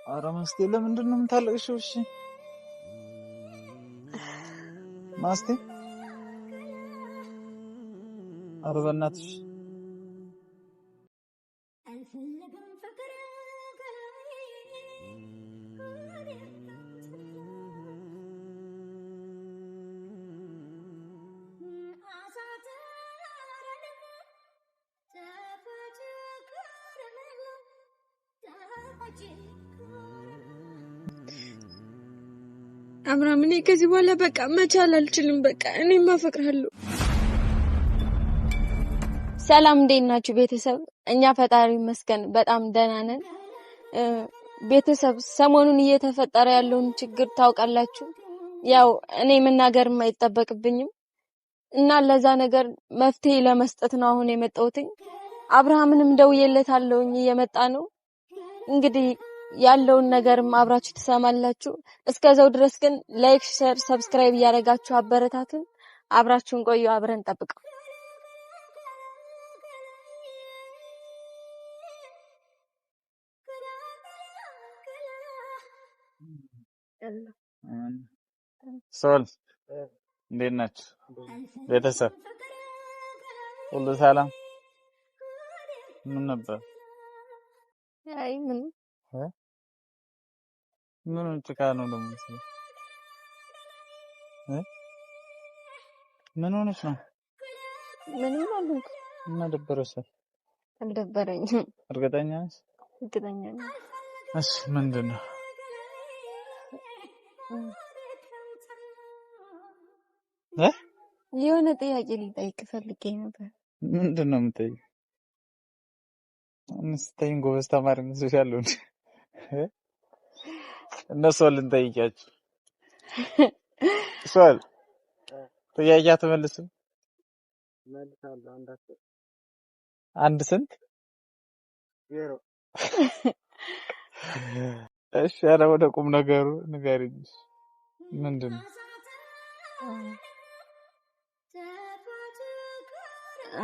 ኧረ ማስቴ ለምንድን ነው የምታለቅሽው? እሺ ማስቴ ኧረ በእናትሽ አብርሃም፣ እኔ ከዚህ በኋላ በቃ መቻል አልችልም። በቃ እኔም አፈቅርሃለሁ። ሰላም፣ እንዴት ናችሁ ቤተሰብ? እኛ ፈጣሪ ይመስገን በጣም ደህና ነን። ቤተሰብ ሰሞኑን እየተፈጠረ ያለውን ችግር ታውቃላችሁ። ያው እኔ መናገርም አይጠበቅብኝም እና ለዛ ነገር መፍትሄ ለመስጠት ነው አሁን የመጣሁት። አብርሃምንም ደውዬለታለሁኝ እየመጣ ነው። እንግዲህ ያለውን ነገርም አብራችሁ ትሰማላችሁ። እስከዛው ድረስ ግን ላይክ፣ ሼር፣ ሰብስክራይብ እያደረጋችሁ አበረታቱን። አብራችሁን ቆዩ። አብረን ጠብቀው። ሶል እንዴት ናችሁ ቤተሰብ? ሁሉ ሰላም? ምን ነበር? አይ ምን ጭቃ ነው ደግሞ? ምን ሆነሽ ነው? ምንም አልሆንኩም። እና ደበረሽ? አልደበረኝም። እርግጠኛ ነሽ? እርግጠኛ ነኝ። እሺ ምንድን ነው? የሆነ ጥያቄ ልጠይቅ ፈልጌ ነበር። ምንድን ነው የምጠይቅ? አንስተኝ ጎበዝ ተማሪ መስሎሻለሁ እንዴ? እነሱ ልንጠይቃችሁ ሶል ጥያቄ አትመልስም? መልሳለሁ። አንድ ስንት? ዜሮ። እሺ ኧረ ወደ ቁም ነገሩ ንገሪኝ። ምንድን ነው?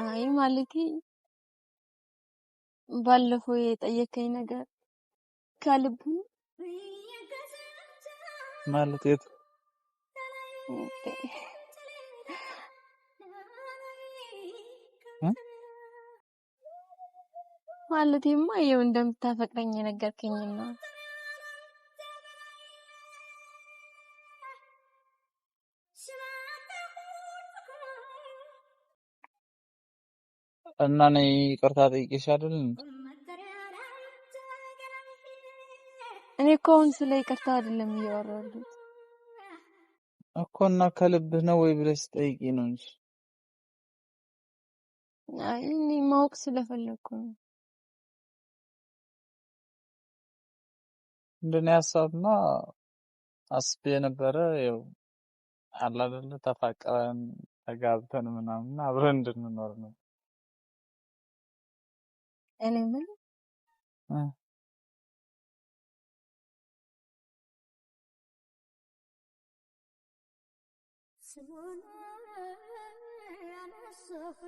አይ ማለቴ ባለፈው የጠየቀኝ ነገር ከልቡ ማለት የት? ማለቴማ ይኸው እንደምታፈቅረኝ የነገርከኝ ነው። እና ነይ ይቅርታ ጠይቄሽ አይደል? እኔ እኮ አሁን ስለ ይቅርታ አይደለም እያወራሁት እኮ። እና ከልብህ ነው ወይ ብለሽ ጠይቂ ነው እንጂ። አይ እኔ ማወቅ ስለፈለኩ ነው። እንደኔ ሀሳብማ አስቤ ነበረ። ያው አላ አይደለ ተፋቀረን ተጋብተን ምናምን አብረን እንድንኖር ነው። እኔ ምን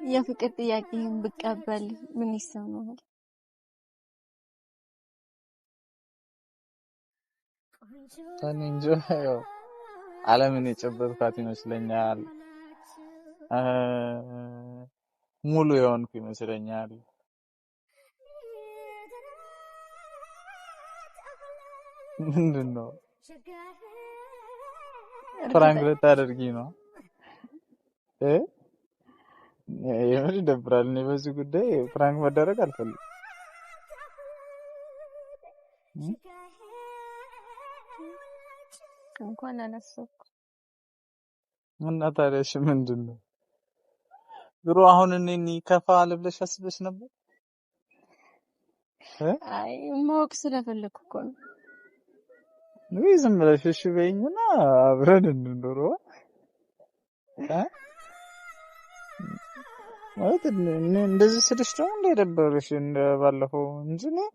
የፍቅር ጥያቄን ብቀበል ምን ይሰማል? ታኔ እንጂ ያው ዓለምን የጨበጥኳት ይመስለኛል። ሙሉ የሆንኩ ይመስለኛል። ምንድን ነው ፍራንክ ልታደርጊ ነው? የምር ይደብራል። እኔ በዚህ ጉዳይ ፍራንክ መደረግ አልፈልግም። እንኳን አላሰብኩ። እና ታዲያ እሺ ምንድን ነው? ድሮ አሁን እኔ ከፋ ልብለሽ አስበሽ ነበር? አይ ማወቅ ስለፈለኩ እኮ ነው። ወይ ዝም ብለሽ እሺ በይኝና አብረን እንኑር። ማለት እንደዚህ ስልሽ ነው እንደደበረሽ እንደባለፈው እንጂ ነው።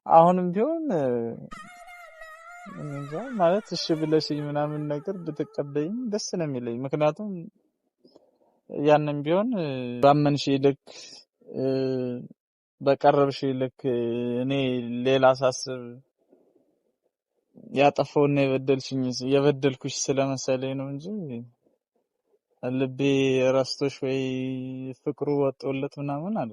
አሁንም ቢሆን እንጃ ማለት እሺ ብለሽኝ ምናምን ነገር ብትቀበይኝ ደስ ነው የሚለኝ። ምክንያቱም ያንን ቢሆን ባመንሽ ልክ በቀረብሽ ልክ እኔ ሌላ ሳስብ ያጠፋውና የበደልኩሽ ስለመሰለኝ ነው እንጂ ልቤ ረስቶሽ ወይ ፍቅሩ ወጦለት ምናምን አለ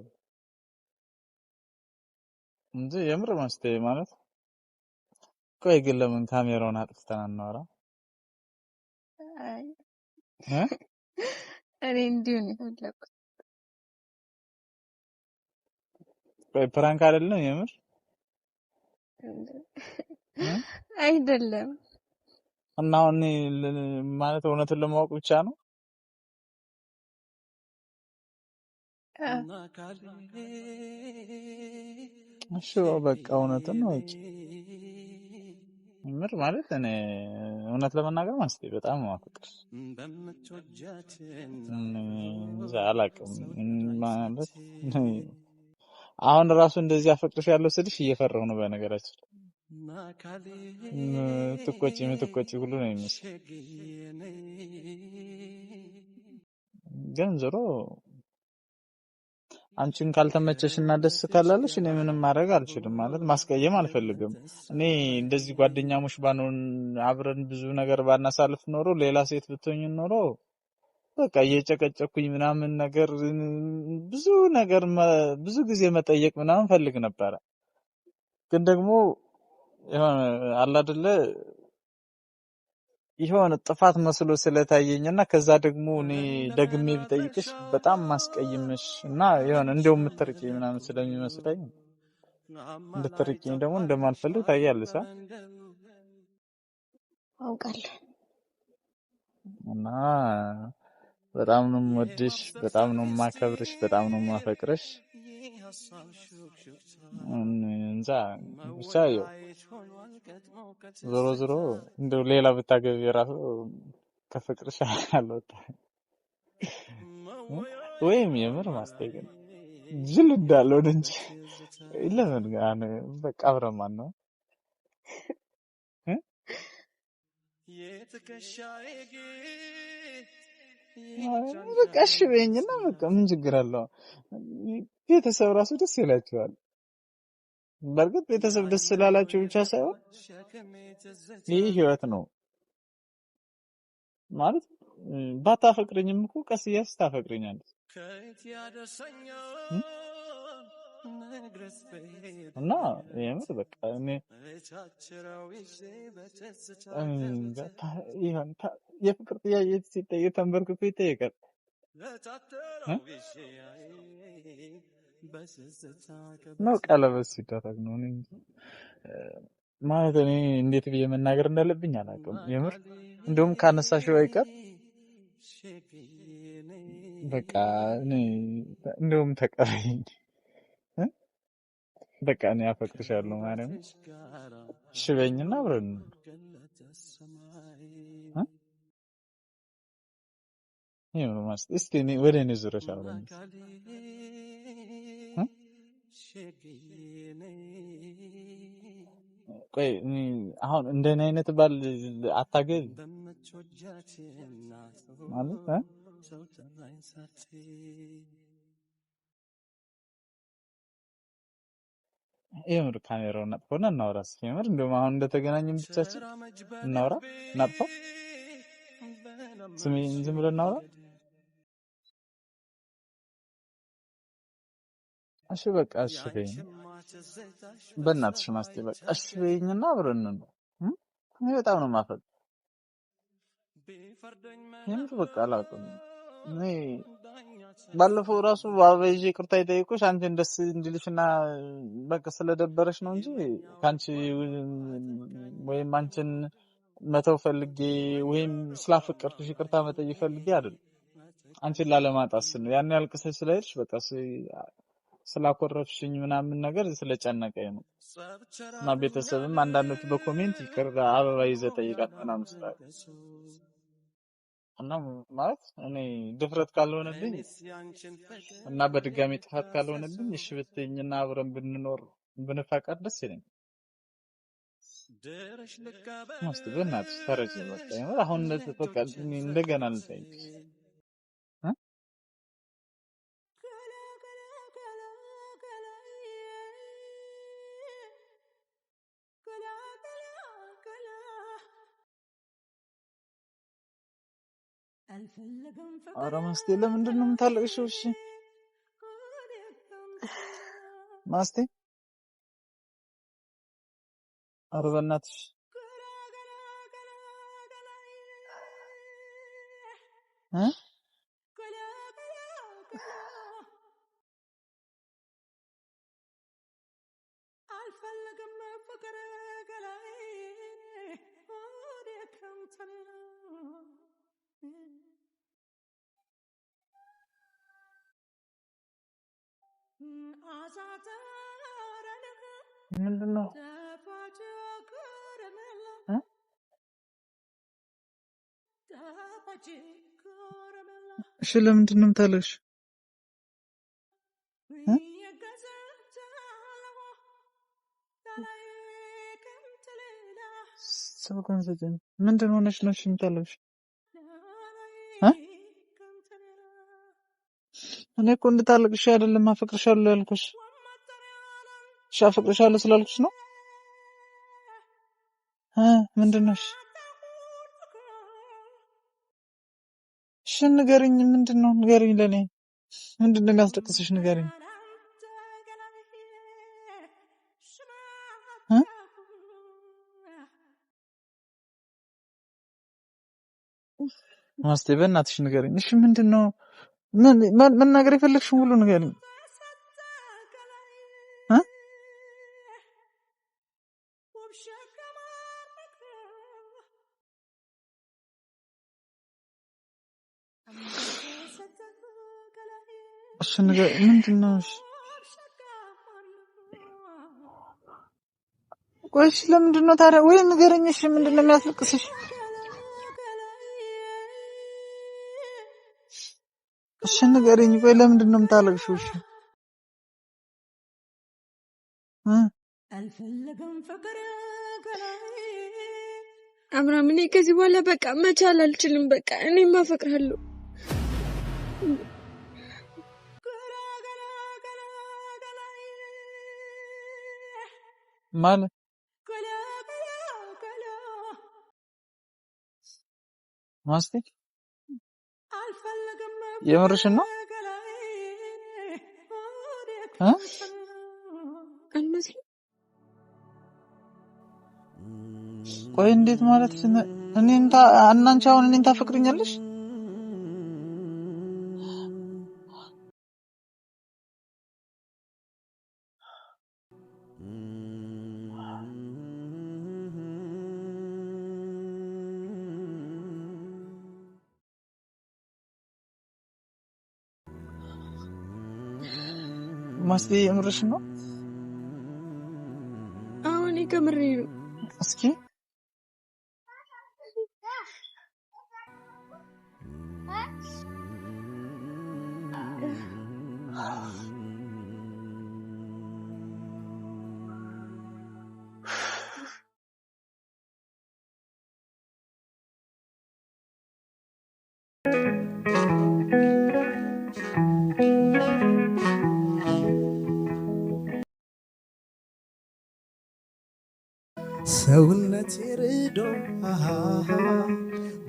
እንጂ የምር መስቴ ማለት ቆይ ግን ለምን ካሜራውን አጥፍተን አናወራ? አይ እ እኔ እንዲሁ ነው የፈለኩት። ቆይ ፕራንክ አይደለም የምር እ አይደለም እና አሁን ማለት እውነቱን ለማወቅ ብቻ ነው። እሺ በቃ እውነቱን ነው እጭ ምር ማለት እኔ እውነት ለመናገር ማስቴ በጣም ማፈቅር አላውቅም ማለት አሁን ራሱ እንደዚህ አፈቅርሽ ያለው ስልሽ እየፈራሁ ነው። በነገራችን ምትቆጪ ሁሉ ነው የሚመስለው። ግን ዞሮ አንቺን ካልተመቸሽና ደስ ካላለሽ እኔ ምንም ማድረግ አልችልም። ማለት ማስቀየም አልፈልግም። እኔ እንደዚህ ጓደኛሞች ባንሆን አብረን ብዙ ነገር ባናሳልፍ ኖሮ ሌላ ሴት ብትሆኝ ኖሮ በቃ እየጨቀጨኩኝ ምናምን ነገር ብዙ ጊዜ መጠየቅ ምናምን ፈልግ ነበረ። ግን ደግሞ የሆነ አለ አይደለ ይሆን ጥፋት መስሎ ስለታየኝና ከዛ ደግሞ እኔ ደግሜ ቢጠይቅሽ በጣም ማስቀይምሽ እና የሆነ እንደው የምትርቂኝ ምናምን ስለሚመስለኝ እንድትርቂኝ ደግሞ እንደማልፈልግ ታያለሽ አውቃለሁ። እና በጣም ነው የምወድሽ፣ በጣም ነው የማከብርሽ፣ በጣም ነው የማፈቅርሽ። እንጃ ብቻ ዞሮ እንደው ሌላ ብታገቢ ራሱ ከፍቅርሽ አልወጣ ወይም የምር ማስጠየቅ ጅል እንዳለው እንጂ ለምን ጋር በቃ አብረማን ነው በቃ እሺ በይኝና በቃ ምን ችግር አለው? ቤተሰብ ራሱ ደስ ይላቸዋል። በርግጥ ቤተሰብ ደስ ስላላቸው ብቻ ሳይሆን ይህ ህይወት ነው ማለት ባታፈቅረኝም እኮ ቀስ እያልሽ ታፈቅረኛለሽ እና የምር በቃ እኔ የፍቅር ጥያቄ ሲጠየቅ ተንበርክኮ ይጠየቃል ነው ቀለበት ሲደረግ ነው እንጂ ማለት እኔ እንዴት ብዬ መናገር እንዳለብኝ አላውቅም። የምር እንደውም ካነሳሽው አይቀር በቃ እኔ እንደውም ተቀበይኝ በቃ እኔ አፈቅርሻለሁ ማለት ነው። እሺ በይኝና አብረን ይሄው ማለት እስቲ እኔ ወደ እኔ ዙረሽ አብረን ቆይ አሁን እንደኔ አይነት ባል አታገኝ ማለት የምር ካሜራውን አጥፎና እናውራ እስኪ የምር እንደውም አሁን እንደተገናኘን ብቻችን እናውራ እናጥፋ ስሜን ዝም ብለን እናውራ እሺ በቃ እሺ በይኝ በእናትሽ ማስቴ በቃ እሺ በይኝና አብረን ነው እኔ በጣም ነው የማፈቅር የምር በቃ አላውቅም እኔ ባለፈው ራሱ አበይዤ ይቅርታ ይጠይቁሽ አንቺን ደስ እንዲልሽና በቃ ስለደበረሽ ነው እንጂ ካንቺ ወይም አንቺን መተው ፈልጌ ወይም ስላፈቀርኩሽ ይቅርታ መጠየቅ ፈልጌ አይደለም አንቺን ላለማጣስ ነው ያን ያልቅሰሽ ስለሄድሽ በቃ ስላኮረፍሽኝ ምናምን ነገር ስለጨነቀኝ ነው እና ቤተሰብም አንዳንዶቹ በኮሜንት ይቅር አበባ ይዘህ ጠይቃት ምናምን ስላሉ እና ማለት እኔ ድፍረት ካልሆነብኝ እና በድጋሚ ጥፋት ካልሆነብኝ እሺ ብትይኝና አብረን ብንኖር ብንፋቀር ደስ ይለኛል። ማስተ በእናትሽ ተረጂ በቃ አሁን በቃ እንደገና ልጠይቅሽ ኧረ ማስቴ ለምንድን ነው የምታለቅሽው? እሺ ማስቴ ኧረ በእናትሽ ምንድን ነው? እሺ ለምንድን ነው የምታለቅሽው? ምንድን ሆነሽ ነው የምታለቅሽው? እኔ እኮ እንድታለቅሽ አይደለም አፈቅርሻለሁ ያልኩሽ። እሺ አፈቅርሻለሁ ስላልኩሽ ነው። ምንድን ነው? እሺ ንገሪኝ። ምንድን ነው ንገሪኝ። ለኔ ምንድን ነው የሚያስለቅስሽ? ንገሪኝ። ማስቴ በእናትሽ ንገሪኝ። እሺ ምንድን ነው መናገር የፈለግሽውን ሁሉ ንገሪኝ። እሺ ንገሪኝ። ምንድን ነው? እሺ ቆይ እሺ ለምንድን ነው ታዲያ? ወይ ንገረኝ። እሺ ምንድን ነው የሚያስለቅስሽ? እሺ ንገረኝ። ቆይ ለምንድን ነው የምታለቅሽው? እሺ አብርሃም እኔ ከዚህ በኋላ በቃ መቻል አልችልም። በቃ እኔም አፈቅርሃለሁ ማለት ማስቴ የምርሽን ነው? አልመስልም። ቆይ እንዴት ማለት እኔን አንቺ አሁን እኔን ታፈቅሪኛለሽ? ማስቴ የምርሽን ነው? አሁን ከምሬ ነው። እስኪ ሰውነት ይርዶ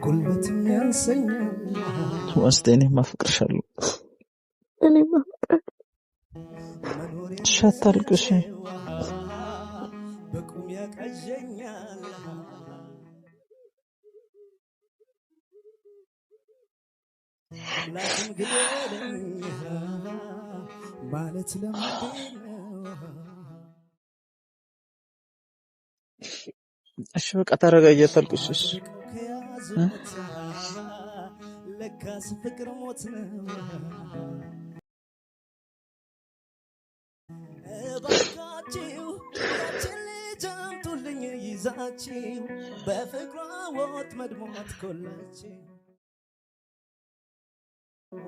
ጉልበትም ያንሰኛል። ማስቴ እኔም አፈቅርሻለሁ። እኔም አፈቅርሃለሁ። አታልቅሽ። በቁም ያቃዠኛል ላኪን ግደለኝ ማለት ለምንድን ነው? እሺ በቃ ተረጋጊ፣ አታልቅሽ። እሺ ለካስ ፍቅር ሞት ነው። እባካችሁ ያችን ልጅ አምጡልኝ ይዛችሁ በፍቅሯ ወጥመድ ሞትኩላችሁ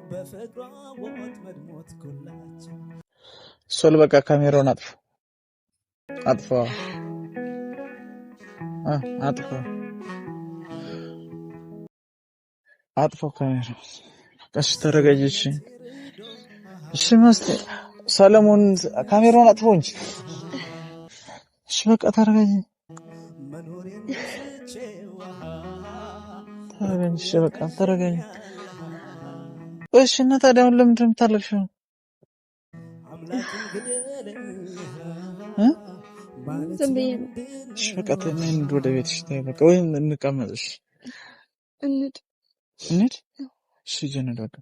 በፍቅሯ ወጥመድ ሞትኩላችሁ። ሶል በቃ ካሜራውን አጥፎ ካሜራ። እሺ ተረጋጊ። እሺ ማስቴ ሰለሞን ካሜራውን አጥፎ እንጂ። እሺ በቃ ተረጋጊ። ተረጋኝ። እሺ በቃ ተረጋኝ። እሺ እና ታዲያ አሁን ለምንድን ነው የምታለቅሽው? ዝም ብዬ ነው። እሺ በቃ እንሂድ ወደ ቤትሽ። ተይ በቃ ወይም እንቀመጥ። እሺ እንሂድ። እንሂድ። እሺ ጀነን በቃ